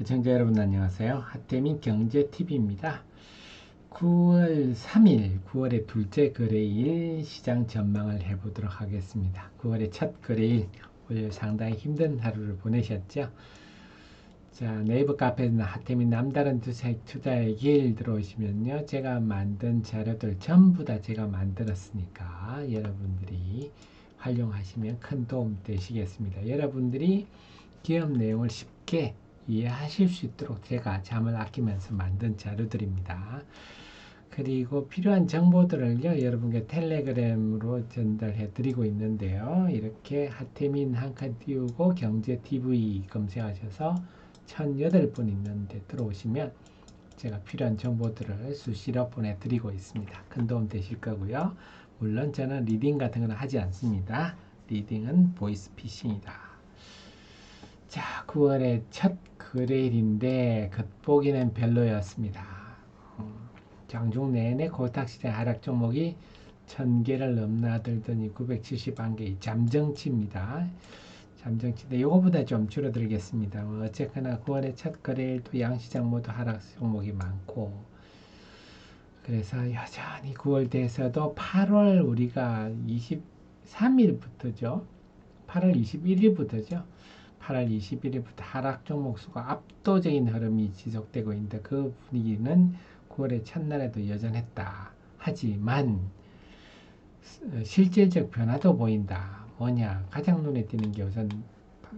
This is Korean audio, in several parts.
시청자 여러분 안녕하세요. 하태민 경제TV입니다. 9월 3일, 9월의 둘째 거래일 시장 전망을 해보도록 하겠습니다. 9월의 첫 거래일, 오늘 상당히 힘든 하루를 보내셨죠? 자, 네이버 카페나 하태민 남다른 투자의 길 들어오시면요. 제가 만든 자료들 전부 다 제가 만들었으니까 여러분들이 활용하시면 큰 도움 되시겠습니다. 여러분들이 기업 내용을 쉽게 이해하실 수 있도록 제가 잠을 아끼면서 만든 자료들입니다. 그리고 필요한 정보들을요, 여러분께 텔레그램으로 전달해 드리고 있는데요. 이렇게 하태민 한 칸 띄우고 경제TV 검색하셔서 1008분 있는데 들어오시면 제가 필요한 정보들을 수시로 보내드리고 있습니다. 큰 도움 되실 거고요. 물론 저는 리딩 같은 건 하지 않습니다. 리딩은 보이스피싱이다. 자, 9월의 첫 거래일인데 겉보기는 별로였습니다. 장중 내내 코스닥시장 하락 종목이 1000개를 넘나들더니 971개 잠정치입니다. 잠정치인데 이거보다 좀 줄어들겠습니다. 어쨌거나 9월의 첫 거래일도 양시장 모두 하락 종목이 많고 그래서 여전히 9월 돼서도 8월 우리가 23일부터죠. 8월 21일부터죠. 8월 21일부터 하락 종목 수가 압도적인 흐름이 지속되고 있는데 그 분위기는 9월의 첫날에도 여전했다. 하지만 실질적 변화도 보인다. 뭐냐? 가장 눈에 띄는 게 우선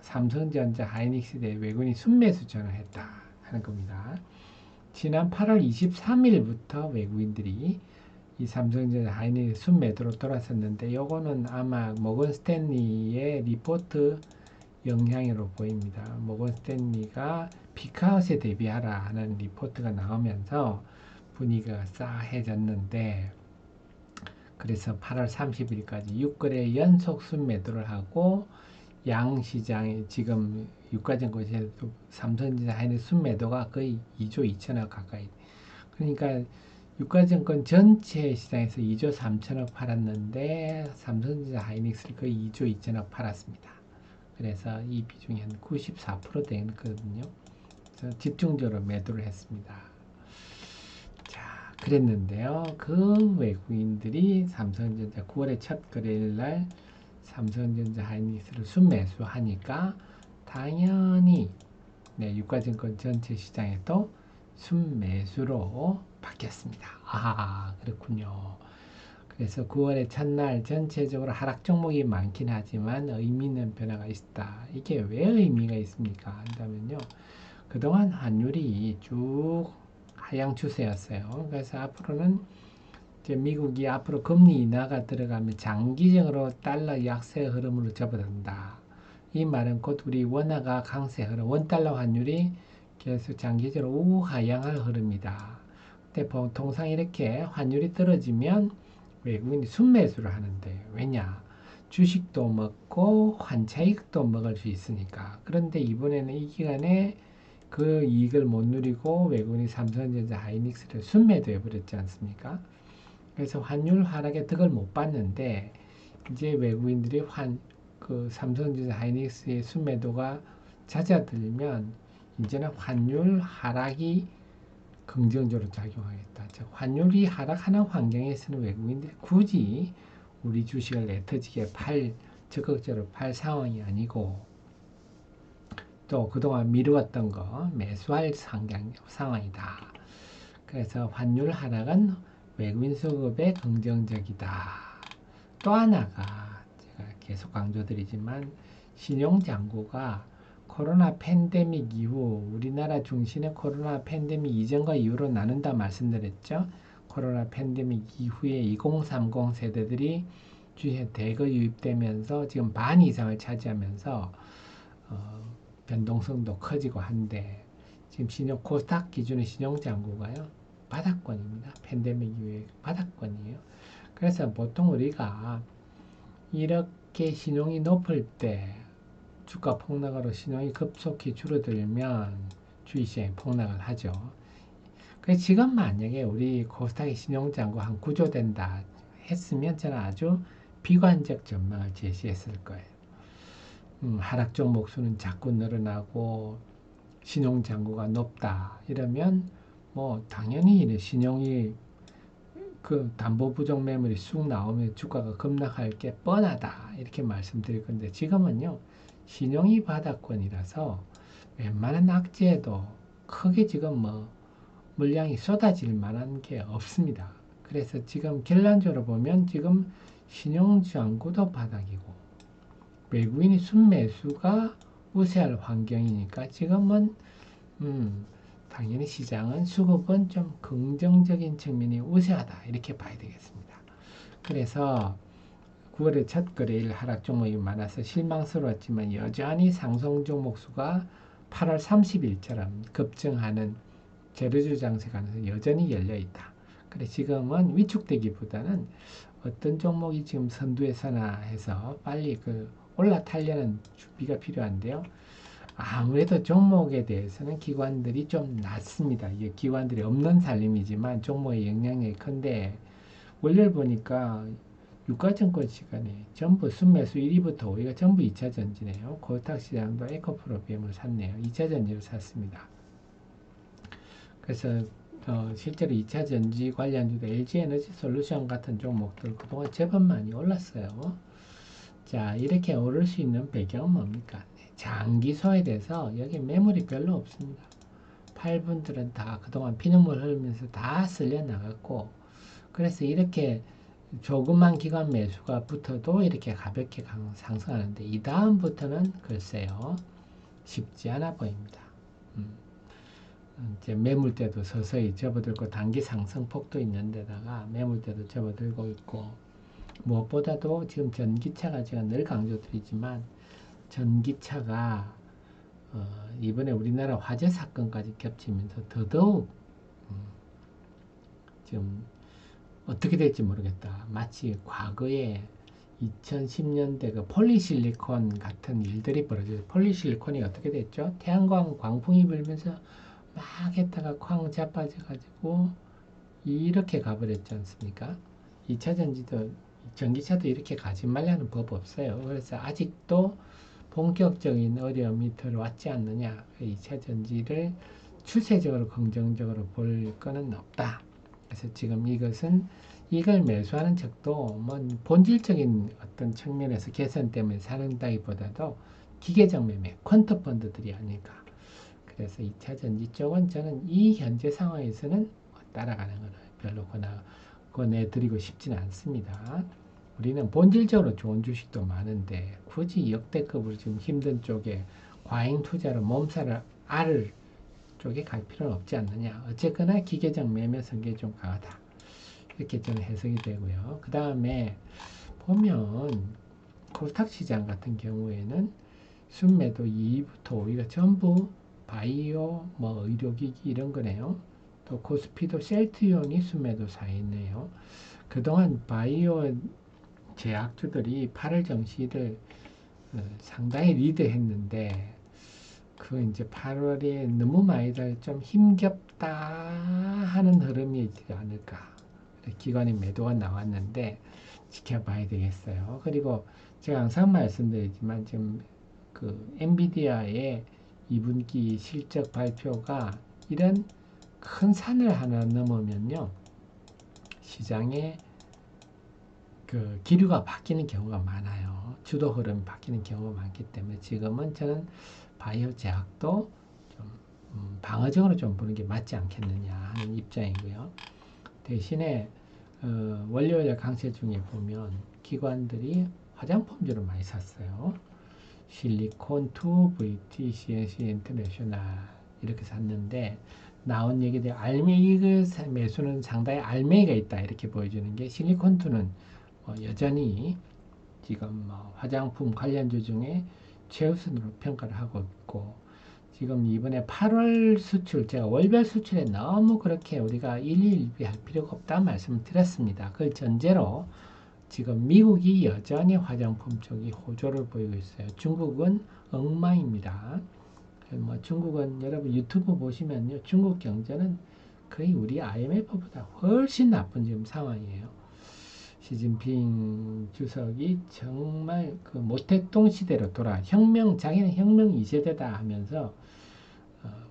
삼성전자 하이닉스에 외국인이 순매수 전환했다 하는 겁니다. 지난 8월 23일부터 외국인들이 이 삼성전자 하이닉스 순매도로 돌아섰는데 요거는 아마 모건 스탠리의 리포트 영향으로 보입니다. 모건 스탠리가 피크아웃에 대비하라 하는 리포트가 나오면서 분위기가 싸해졌는데 그래서 8월 30일까지 6거래 연속 순매도를 하고 양시장에 지금 유가증권에서 삼성전자 하이닉스 순매도가 거의 2조 2천억 가까이 그러니까 유가증권 전체 시장에서 2조 3천억 팔았는데 삼성전자 하이닉스를 거의 2조 2천억 팔았습니다. 그래서 이 비중이 한 94% 되거든요. 그래서 집중적으로 매도를 했습니다. 자, 그랬는데요. 그 외국인들이 삼성전자 9월의 첫 거래일 날 삼성전자 하이닉스를 순매수하니까 당연히 유가증권 전체 시장에도 순매수로 바뀌었습니다. 아, 그렇군요. 그래서 9월의 첫날 전체적으로 하락 종목이 많긴 하지만 의미 있는 변화가 있다. 이게 왜 의미가 있습니까? 한다면요. 그동안 환율이 쭉 하향 추세였어요. 그래서 앞으로는 이제 미국이 앞으로 금리 인하가 들어가면 장기적으로 달러 약세 흐름으로 접어든다. 이 말은 곧 우리 원화가 강세 흐름, 원달러 환율이 계속 장기적으로 우하향할 흐름이다. 근데 통상 이렇게 환율이 떨어지면 외국인이 순매수를 하는데 왜냐? 주식도 먹고 환차익도 먹을 수 있으니까. 그런데 이번에는 이 기간에 그 이익을 못 누리고 외국인이 삼성전자 하이닉스를 순매도해 버렸지 않습니까? 그래서 환율 하락의 득을 못 봤는데 이제 외국인들이 그 삼성전자 하이닉스의 순매도가 잦아들면 이제는 환율 하락이 긍정적으로 작용하겠다. 즉 환율이 하락하는 환경에서는 외국인들이 굳이 우리 주식을 내터지게 적극적으로 팔 상황이 아니고 또 그동안 미루었던 거 매수할 상황이다. 그래서 환율 하락은 외국인 수급에 긍정적이다. 또 하나가 제가 계속 강조드리지만 신용장구가 코로나 팬데믹 이후 우리나라 중심의 코로나 팬데믹 이전과 이후로 나눈다 말씀드렸죠. 코로나 팬데믹 이후에 2030 세대들이 주식에 대거 유입되면서 지금 반 이상을 차지하면서 변동성도 커지고 한데 지금 코스닥 기준의 신용장구가요 바닥권입니다. 팬데믹 이후에 바닥권이에요. 그래서 보통 우리가 이렇게 신용이 높을 때 주가 폭락으로 신용이 급속히 줄어들면 주식시장이 폭락을 하죠. 그래서 지금 만약에 우리 코스닥의 신용장구 한 구조된다 했으면 저는 아주 비관적 전망을 제시했을 거예요. 하락 종목 수는 자꾸 늘어나고 신용잔고가 높다. 이러면 뭐 당연히 신용이 그 담보부정 매물이 쑥 나오면 주가가 급락할 게 뻔하다. 이렇게 말씀드릴 건데 지금은요. 신용이 바닥권이라서 웬만한 악재도 크게 지금 뭐 물량이 쏟아질 만한 게 없습니다. 그래서 지금 결론적으로 보면 지금 신용잔고도 바닥이고 외국인이 순매수가 우세할 환경이니까 지금은 당연히 시장은 수급은 좀 긍정적인 측면이 우세하다 이렇게 봐야 되겠습니다. 그래서 9월에 첫 거래일 하락 종목이 많아서 실망스러웠지만 여전히 상승 종목 수가 8월 30일처럼 급증하는 재료주 장세 가능성이 여전히 열려 있다. 그래 지금은 위축되기보다는 어떤 종목이 지금 선두에 서나 해서 빨리 올라타려는 준비가 필요한데요. 아무래도 종목에 대해서는 기관들이 좀 낮습니다. 이게 기관들이 없는 살림이지만 종목의 영향력이 큰데 월요일 보니까 유가증권 시간에 전부 순매수 1위부터 5위가 전부 2차 전지네요. 코스닥시장도 에코프로비엠을 샀네요. 2차 전지를 샀습니다. 그래서 실제로 2차 전지 관련주도 LG에너지 솔루션 같은 종목들 그동안 제법 많이 올랐어요. 자, 이렇게 오를 수 있는 배경은 뭡니까? 장기 소외돼서 여기 매물이 별로 없습니다. 8분들은 다 그동안 피눈물 흘리면서 다 쓸려 나갔고 그래서 이렇게 조그만 기관 매수가 붙어도 이렇게 가볍게 상승하는데 이 다음부터는 글쎄요 쉽지 않아 보입니다. 이제 매물대도 서서히 접어들고 단기 상승폭도 있는 데다가 매물대도 접어들고 있고 무엇보다도 지금 전기차가 제가 늘 강조드리지만 전기차가 이번에 우리나라 화재 사건까지 겹치면서 더더욱 지금 어떻게 될지 모르겠다. 마치 과거에 2010년대 그 폴리실리콘 같은 일들이 벌어져서 폴리실리콘이 어떻게 됐죠? 태양광 광풍이 불면서 막 했다가 쾅 자빠져가지고 이렇게 가버렸지 않습니까? 2차 전기차도 이렇게 가지 말라는 법 없어요. 그래서 아직도 본격적인 어려움이 들어왔지 않느냐. 2차 전지를 추세적으로 긍정적으로 볼 거는 없다. 그래서 지금 이걸 매수하는 척도 뭐 본질적인 어떤 측면에서 개선 때문에 사는다기보다도 기계적 매매, 퀀터 펀드들이 아닐까. 그래서 2차 전지 쪽은 저는 이 현재 상황에서는 따라가는 걸 별로 권해드리고 싶지는 않습니다. 우리는 본질적으로 좋은 주식도 많은데 굳이 역대급으로 지금 힘든 쪽에 과잉 투자로 몸살을 앓을 쪽에 갈 필요는 없지 않느냐. 어쨌거나 기계적 매매 성격이 좀 강하다. 이렇게 저는 해석이 되고요. 그 다음에 보면 코스닥 시장 같은 경우에는 순매도 2위부터 5위가 전부 바이오, 뭐 의료기기 이런 거네요. 또 코스피도 셀트리온이 순매도 4위네요. 그동안 바이오 제약주들이 8월 정시를 상당히 리드했는데 이제 8월에 너무 많이들 좀 힘겹다 하는 흐름이 있지 않을까. 기관의 매도가 나왔는데 지켜봐야 되겠어요. 그리고 제가 항상 말씀드리지만 지금 엔비디아의 2분기 실적 발표가 이런 큰 산을 하나 넘으면요. 시장에 기류가 바뀌는 경우가 많아요. 주도 흐름이 바뀌는 경우가 많기 때문에 지금은 저는 바이오 제약도 좀 방어적으로 좀 보는 게 맞지 않겠느냐 하는 입장이고요. 대신에 월요일 강세 중에 보면 기관들이 화장품주를 많이 샀어요. 실리콘2, VT, CNC 인터내셔널 이렇게 샀는데 나온 얘기들 이그 매수는 상당히 알맹이가 있다 이렇게 보여주는 게 실리콘2는 여전히 지금 화장품 관련주 중에 최우선으로 평가를 하고 있고 지금 이번에 8월 수출 제가 월별 수출에 너무 그렇게 우리가 일일비할 필요가 없다 말씀을 드렸습니다. 그걸 전제로 지금 미국이 여전히 화장품 쪽이 호조를 보이고 있어요. 중국은 엉망입니다. 중국은 여러분 유튜브 보시면요. 중국 경제는 거의 우리 IMF보다 훨씬 나쁜 지금 상황이에요. 시진핑 주석이 정말 모택동 시대로 자기는 혁명 2세대다 하면서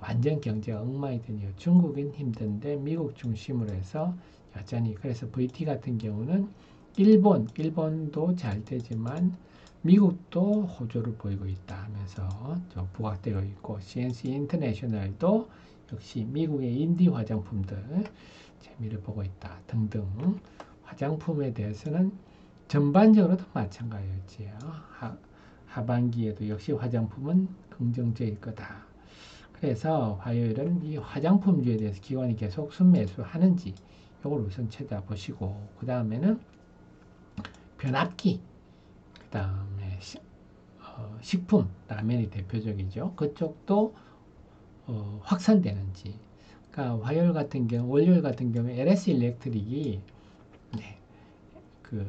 완전 경제가 엉망이 된 이유. 중국은 힘든데 미국 중심으로 해서 여전히 그래서 VT 같은 경우는 일본도 잘 되지만 미국도 호조를 보이고 있다 하면서 좀 부각되어 있고 CNC 인터내셔널도 역시 미국의 인디 화장품들 재미를 보고 있다 등등 화장품에 대해서는 전반적으로도 마찬가지였지요. 하반기에도 역시 화장품은 긍정적일 거다. 그래서 화요일은 이 화장품주에 대해서 기관이 계속 순매수하는지 이걸 우선 찾아보시고 그 다음에는 변압기 그 다음에 식품 라면이 대표적이죠. 그쪽도 확산되는지 그러니까 화요일 같은 경우 월요일 같은 경우에 LS 일렉트릭이 네, 그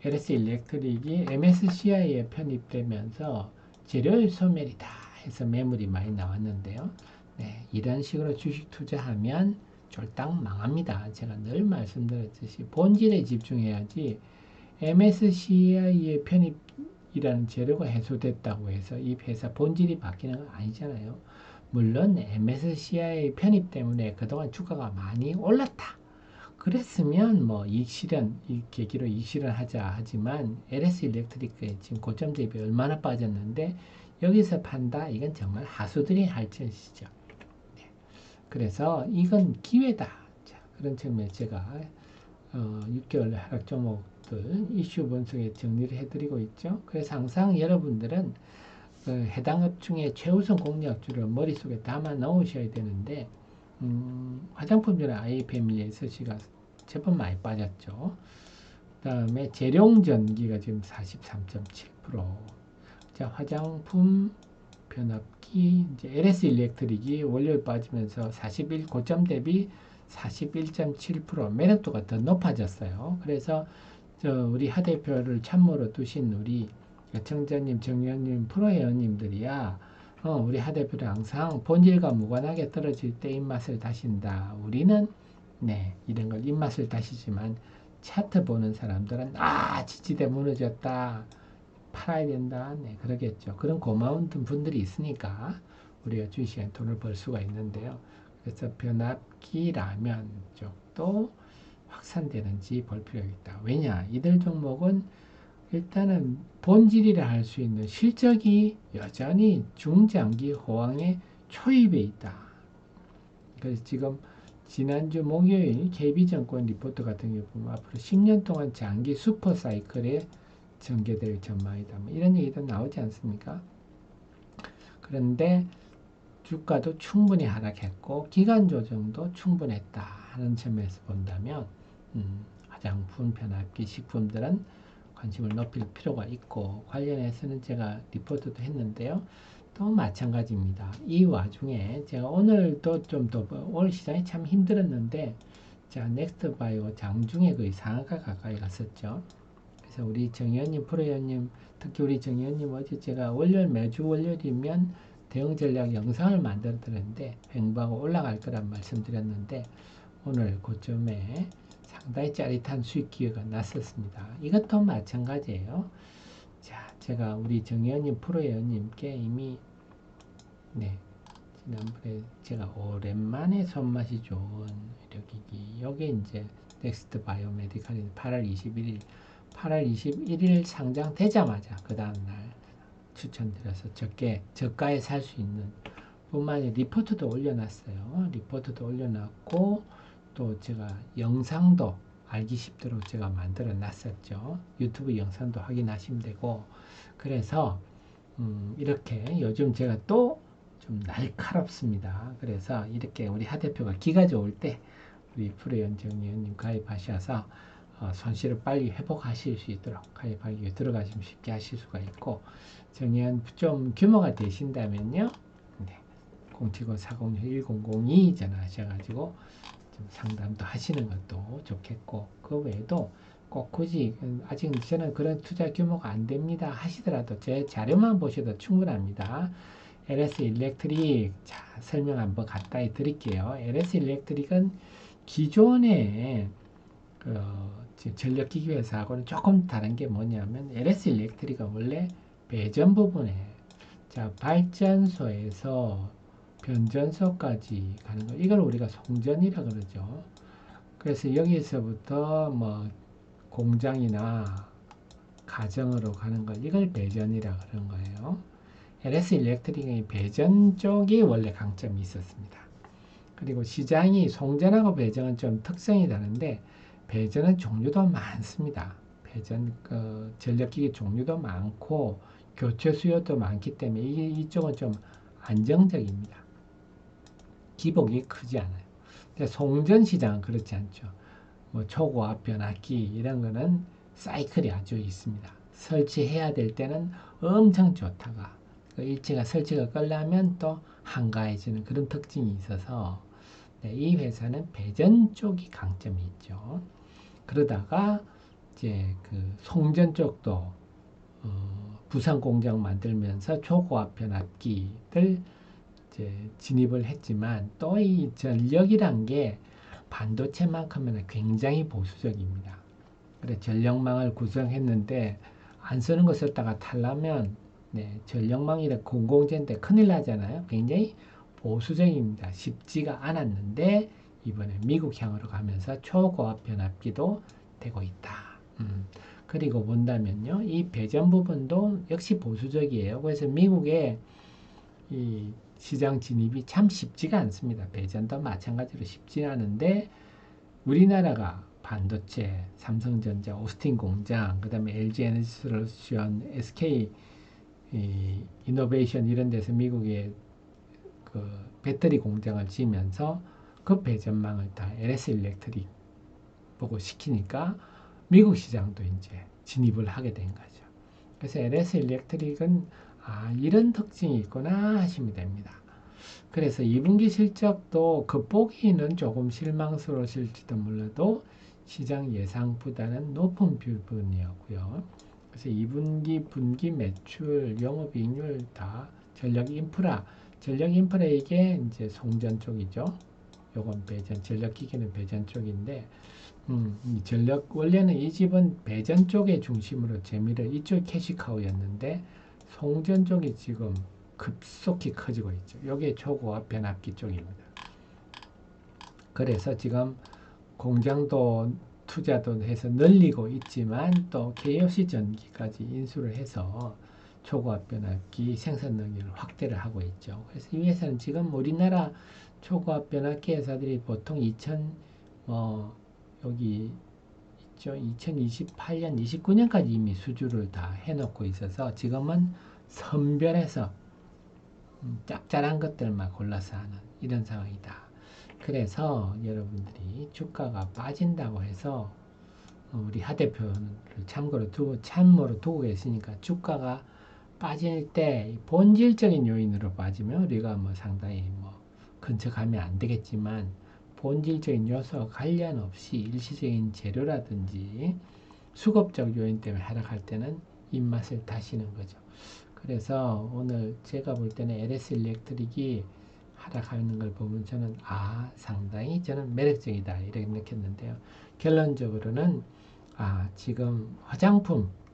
LS 일렉트릭이 MSCI에 편입되면서 재료율 소멸이다 해서 매물이 많이 나왔는데요. 네, 이런 식으로 주식 투자하면 쫄딱 망합니다. 제가 늘 말씀드렸듯이 본질에 집중해야지 MSCI에 편입이라는 재료가 해소됐다고 해서 이 회사 본질이 바뀌는 건 아니잖아요. 물론 MSCI 편입 때문에 그동안 주가가 많이 올랐다. 그랬으면 뭐 이익 실현, 이 계기로 이익 실현하자 하지만 LS 일렉트릭에 지금 고점 대비 얼마나 빠졌는데 여기서 판다? 이건 정말 하수들이 할 짓이죠. 네. 그래서 이건 기회다. 자, 그런 측면에 제가 6개월 하락 종목들 이슈 분석에 정리를 해드리고 있죠. 그래서 항상 여러분들은 해당 업 중에 최우선 공략주를 머릿속에 담아 넣으셔야 되는데 화장품주는 아이 패밀리에 서시가 제법 많이 빠졌죠. 그 다음에 재룡전기가 지금 43.7%. 자, 화장품 변압기, 이제 LS 일렉트릭이 월요일 빠지면서 41, 고점 대비 41.7% 매력도가 더 높아졌어요. 그래서 우리 하 대표를 참모로 두신 우리 청자님, 정의원님, 프로회원님들이야 우리 하 대표를 항상 본질과 무관하게 떨어질 때 입맛을 다신다. 우리는 네 이런 걸 입맛을 다시지만 차트 보는 사람들은 지지대 무너졌다. 팔아야 된다. 네 그러겠죠. 그런 고마운 분들이 있으니까 우리가 주식에 돈을 벌 수가 있는데요. 그래서 변압기 라면 쪽도 확산되는지 볼 필요가 있다. 왜냐? 이들 종목은 일단은 본질이라 할 수 있는 실적이 여전히 중장기 호황의 초입에 있다. 그래서 지금 지난주 목요일 KB증권 리포트 같은 경우 보면 앞으로 10년 동안 장기 슈퍼 사이클에 전개될 전망이다. 뭐 이런 얘기도 나오지 않습니까? 그런데 주가도 충분히 하락했고 기간 조정도 충분했다 하는 점에서 본다면 화장품, 변압기, 식품들은 관심을 높일 필요가 있고 관련해서는 제가 리포트도 했는데요. 또 마찬가지입니다. 이 와중에 제가 오늘도 좀 더 오늘 시장이 참 힘들었는데 자 넥스트 바이오 장중에 거의 상한가 가까이 갔었죠. 그래서 우리 정의원님, 프로의원님 특히 우리 정의원님 어제 제가 매주 월요일이면 대응 전략 영상을 만들어 드렸는데 횡보하고 올라갈 거란 말씀드렸는데 오늘 고점에 상당히 짜릿한 수익 기회가 났었습니다. 이것도 마찬가지예요. 자, 제가 우리 정의원님, 프로의원님께 이미 네 지난번에 제가 오랜만에 손맛이 좋은 이력이기 요게 이제 넥스트 바이오메디칼이 8월 21일 상장되자마자 그 다음날 추천드려서 저가에 살 수 있는 뿐만 아니라 리포트도 올려놨어요. 리포트도 올려놨고 또 제가 영상도 알기 쉽도록 제가 만들어 놨었죠. 유튜브 영상도 확인하시면 되고 그래서 이렇게 요즘 제가 또 좀 날카롭습니다. 그래서 이렇게 우리 하 대표가 기가 좋을 때 우리 프로연 정의원님 가입하셔서 손실을 빨리 회복하실 수 있도록 가입하기 위해 들어가시면 쉽게 하실 수가 있고 정의원 좀 규모가 되신다면요. 네, 079-406-1002 전화하셔가지고 좀 상담도 하시는 것도 좋겠고 그 외에도 꼭 굳이 아직 저는 그런 투자 규모가 안 됩니다 하시더라도 제 자료만 보셔도 충분합니다. LS 일렉트릭 자 설명 한번 간단히 드릴게요. LS 일렉트릭은 기존의 전력기기 회사하고는 조금 다른 게 뭐냐면 LS 일렉트릭은 원래 배전 부분에 자, 발전소에서 변전소까지 가는 거, 이걸 우리가 송전이라 그러죠. 그래서 여기서부터 뭐 공장이나 가정으로 가는 걸, 이걸 배전이라 그런 거예요. LS 일렉트릭의 배전 쪽이 원래 강점이 있었습니다. 그리고 시장이 송전하고 배전은 좀 특성이 다른데, 배전은 종류도 많습니다. 배전 전력기기 종류도 많고 교체 수요도 많기 때문에 이쪽은 좀 안정적입니다. 기복이 크지 않아요. 근데 송전 시장은 그렇지 않죠. 뭐 초고압 변압기 이런 거는 사이클이 아주 있습니다. 설치해야 될 때는 엄청 좋다가 그 일체가 설치가 끝나면 또 한가해지는 그런 특징이 있어서, 네, 이 회사는 배전 쪽이 강점이 있죠. 그러다가 이제 그 송전 쪽도 부산 공장 만들면서 초고압 변압기를 이제 진입을 했지만, 또 이 전력이란 게 반도체만큼은 굉장히 보수적입니다. 그래 전력망을 구성했는데 안 쓰는 거 썼다가 탈라면, 네, 전력망이라 공공재인데 큰일 나잖아요. 굉장히 보수적입니다. 쉽지가 않았는데 이번에 미국향으로 가면서 초고압 변압기도 되고 있다. 그리고 본다면요, 이 배전 부분도 역시 보수적이에요. 그래서 미국의 이 시장 진입이 참 쉽지가 않습니다. 배전도 마찬가지로 쉽지 않은데, 우리나라가 반도체, 삼성전자, 오스틴 공장, 그 다음에 LG 에너지솔루션, SK 이노베이션 이런 데서 미국의 그 배터리 공장을 지으면서 그 배전망을 다 LS 일렉트릭 보고 시키니까 미국 시장도 이제 진입을 하게 된 거죠. 그래서 LS 일렉트릭은 이런 특징이 있구나 하시면 됩니다. 그래서 2분기 실적도 겉보기는 조금 실망스러우실지도 몰라도 시장 예상보다는 높은 부분이었고요. 그래서 2분기 분기 매출, 영업이익률 다 전력 인프라 이게 이제 송전 쪽이죠. 요건 배전, 전력기기는 배전 쪽인데, 이 전력, 원래는 이 집은 배전 쪽에 중심으로 재미를, 이쪽 캐시카우였는데, 송전 쪽이 지금 급속히 커지고 있죠. 이게 초고압 변압기 쪽입니다. 그래서 지금 공장도 투자도 해서 늘리고 있지만, 또 KOC 전기까지 인수를 해서 초고압 변압기 생산 능력을 확대를 하고 있죠. 그래서 이 회사는 지금 우리나라 초고압 변압기 회사들이 보통 여기 있죠. 2028년, 29년까지 이미 수주를 다 해놓고 있어서 지금은 선별해서 짭짤한 것들만 골라서 하는 이런 상황이다. 그래서 여러분들이 주가가 빠진다고 해서 우리 하 대표를 참고로 두고 계시니까, 주가가 빠질 때 본질적인 요인으로 빠지면 우리가 뭐 상당히 근처 가면 안 되겠지만, 본질적인 요소와 관련 없이 일시적인 재료라든지 수급적 요인 때문에 하락할 때는 입맛을 다시는 거죠. 그래서 오늘 제가 볼 때는 LS 일렉트릭이 하락하는 걸 보면 저는 상당히 저는 매력적이다 이렇게 느꼈는데요. 결론적으로는 지금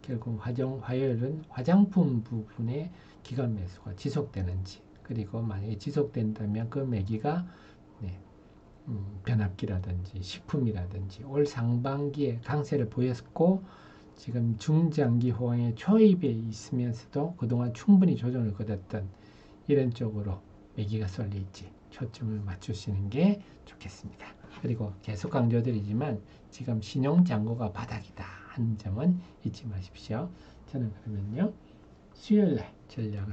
결국 화요일은 화장품 부분에 기관 매수가 지속되는지, 그리고 만약에 지속된다면 그 매기가, 네, 변압기라든지 식품이라든지 올 상반기에 강세를 보였고, 지금 중장기 호황의 초입에 있으면서도 그동안 충분히 조정을 거뒀던 이런 쪽으로 매기가 쏠릴지 초점을 맞추시는 게 좋겠습니다. 그리고 계속 강조드리지만 지금 신용잔고가 바닥이다 하는 점은 잊지 마십시오. 저는 그러면요, 수요일날 전략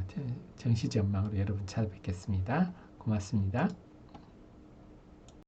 정시 전망으로 여러분 찾아뵙겠습니다. 고맙습니다.